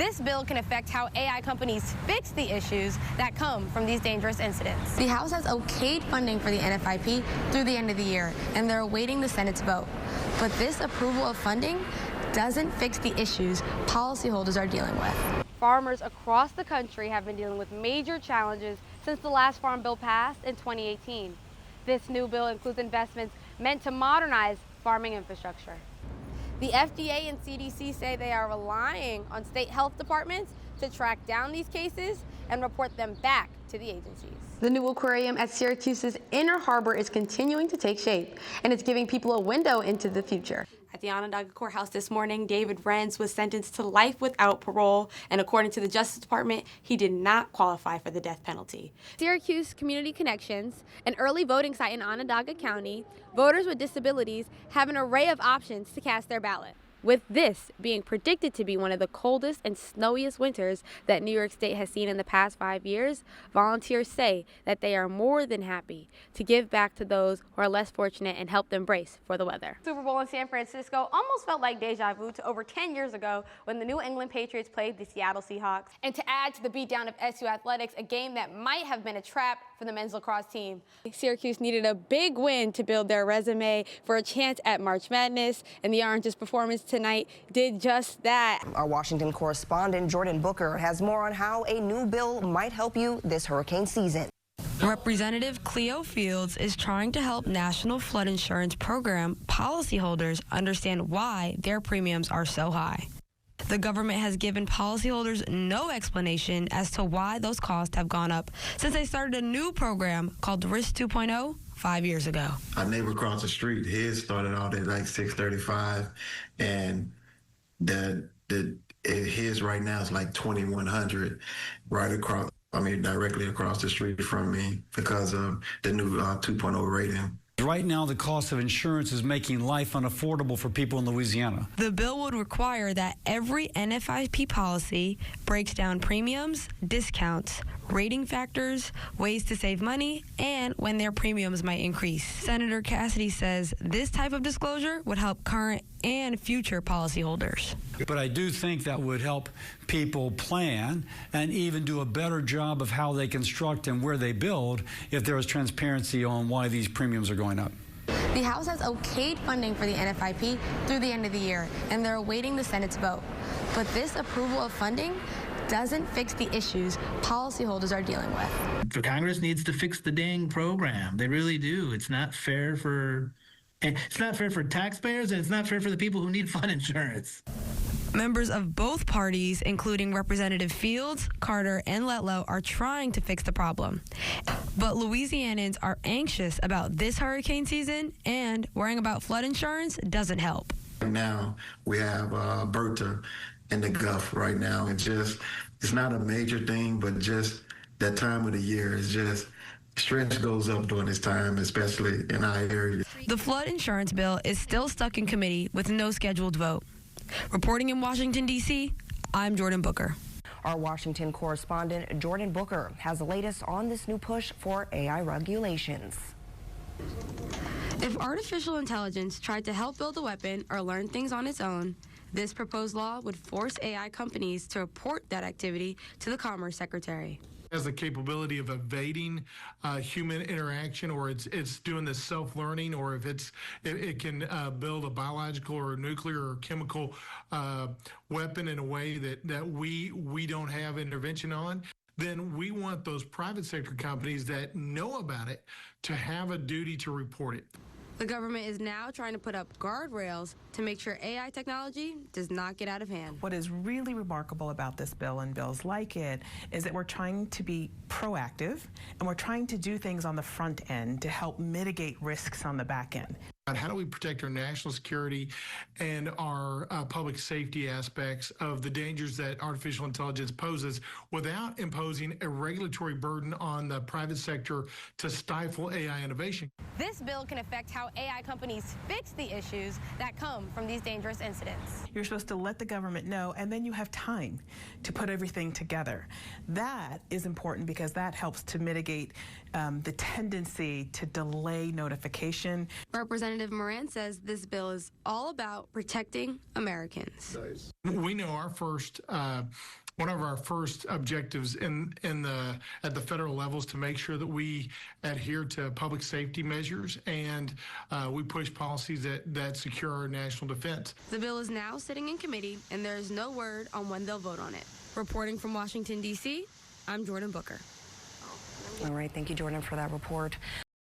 This bill can affect how AI companies fix the issues that come from these dangerous incidents. The House has okayed funding for the NFIP through the end of the year, and they're awaiting the Senate's vote. But this approval of funding doesn't fix the issues policyholders are dealing with. Farmers across the country have been dealing with major challenges since the last farm bill passed in 2018. This new bill includes investments meant to modernize farming infrastructure. The FDA and CDC say they are relying on state health departments to track down these cases and report them back to the agencies. The new aquarium at Syracuse's Inner Harbor is continuing to take shape, and it's giving people a window into the future. At the Onondaga Courthouse this morning, David Renz was sentenced to life without parole, and according to the Justice Department, he did not qualify for the death penalty. Syracuse Community Connections, an early voting site in Onondaga County, voters with disabilities have an array of options to cast their ballot. With this being predicted to be one of the coldest and snowiest winters that New York State has seen in the past 5 years, volunteers say that they are more than happy to give back to those who are less fortunate and help them brace for the weather. Super Bowl in San Francisco almost felt like deja vu to over 10 years ago when the New England Patriots played the Seattle Seahawks. And to add to the beatdown of SU athletics, a game that might have been a trap for the men's lacrosse team. Syracuse needed a big win to build their resume for a chance at March Madness, and the Orange's performance tonight did just that. Our Washington correspondent Jordan Booker has more on how a new bill might help you this hurricane season. Representative Cleo Fields is trying to help National Flood Insurance Program policyholders understand why their premiums are so high. The government has given policyholders no explanation as to why those costs have gone up since they started a new program called Risk 2.0 5 years ago. Our neighbor across the street, his started out at like $635, and his right now is like $2,100 right across. I mean, directly across the street from me because of the new 2.0 rating. Right now, the cost of insurance is making life unaffordable for people in Louisiana. The bill would require that every NFIP policy breaks down premiums, discounts, rating factors, ways to save money, and when their premiums might increase. Senator Cassidy says this type of disclosure would help current and future policyholders. But I do think that would help people plan and even do a better job of how they construct and where they build if there is transparency on why these premiums are going up. The House has okayed funding for the NFIP through the end of the year, and they're awaiting the Senate's vote. But this approval of funding doesn't fix the issues policyholders are dealing with. The Congress needs to fix the dang program. They really do. It's not fair for taxpayers, and it's not fair for the people who need flood insurance. Members of both parties, including Representative Fields, Carter, and Letlow, are trying to fix the problem. But Louisianans are anxious about this hurricane season, and worrying about flood insurance doesn't help. Right now, we have Bertha in the Gulf right now. It's not a major thing, but just that time of the year is just stress goes up during this time, especially in our area. The flood insurance bill is still stuck in committee with no scheduled vote. Reporting in Washington, D.C., I'm Jordan Booker. Our Washington correspondent Jordan Booker has the latest on this new push for AI regulations. If artificial intelligence tried to help build a weapon or learn things on its own, this proposed law would force AI companies to report that activity to the Commerce Secretary. Has the capability of evading human interaction, or it's doing this self-learning, or if it can build a biological or nuclear or chemical weapon in a way that we don't have intervention on, then we want those private sector companies that know about it to have a duty to report it. The government is now trying to put up guardrails to make sure AI technology does not get out of hand. What is really remarkable about this bill and bills like it is that we're trying to be proactive, and we're trying to do things on the front end to help mitigate risks on the back end. How do we protect our national security and our public safety aspects of the dangers that artificial intelligence poses without imposing a regulatory burden on the private sector to stifle AI innovation? This bill can affect how AI companies fix the issues that come from these dangerous incidents. You're supposed to let the government know, and then you have time to put everything together. That is important because that helps to mitigate the tendency to delay notification. Representative Representative Moran says this bill is all about protecting Americans. We know our first. One of our first objectives at the federal levels to make sure that we adhere to public safety measures and we push policies that secure our national defense. The bill is now sitting in committee, and there is no word on when they'll vote on it. Reporting from Washington, D.C., I'm Jordan Booker. All right, thank you, Jordan, for that report.